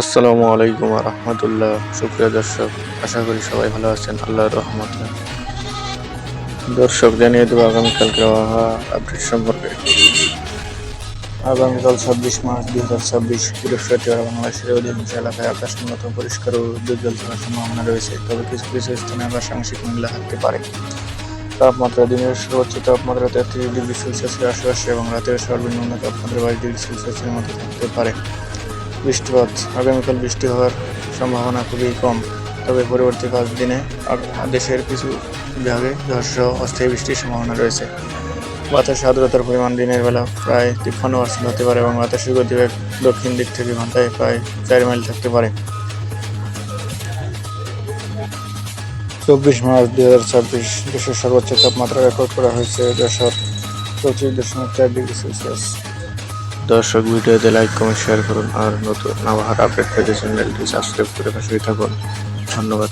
আসসালামু আলাইকুম রহমতুল্লাহ। সুপ্রিয় দর্শক, আশা করি সবাই ভালো আছেন আল্লাহর রহমতে। দর্শক, জানিয়ে দেবো আগামীকালকে আবহাওয়া আপডেট সম্পর্কে। আগামীকাল 26 মার্চ 2026 বৃহস্পতিবার বাংলাদেশের অধিকাংশ এলাকায় আকাশ মূলত পরিষ্কার ও উজ্জ্বল থাকার সম্ভাবনা রয়েছে, তবে কিছু কিছু স্থানে আকাশ আংশিক মেঘলা থাকতে পারে। তাপমাত্রা: দিনের সর্বোচ্চ তাপমাত্রা 33 ডিগ্রি সেলসিয়াসের আশেপাশে এবং রাতের সর্বনিম্ন তাপমাত্রা 22 ডিগ্রি সেলসিয়াসের মধ্যে থাকতে পারে। বৃষ্টিপাত: আগামীকাল বৃষ্টি হওয়ার সম্ভাবনা খুবই কম, তবে পরবর্তী 5 দিনে দেশের কিছু বিভাগে ঝড়সহ অস্থায়ী বৃষ্টির সম্ভাবনা রয়েছে। বাতাসে আর্দ্রতার পরিমাণ দিনের বেলা প্রায় 53% হতে পারে এবং বাতাসের গতিবেগ দক্ষিণ দিক থেকে ঘন্টায় প্রায় 4 মাইল থাকতে পারে। 24 মার্চ 2026 দেশের সর্বোচ্চ তাপমাত্রা রেকর্ড করা হয়েছে যশোর 25.4 ডিগ্রি সেলসিয়াস। দর্শক, ভিডিওতে লাইক, কমেন্ট, শেয়ার করুন আর নতুন আবহাওয়ার আপডেট পেতে চ্যানেলটি সাবস্ক্রাইব করে পাশে থাকুন। ধন্যবাদ।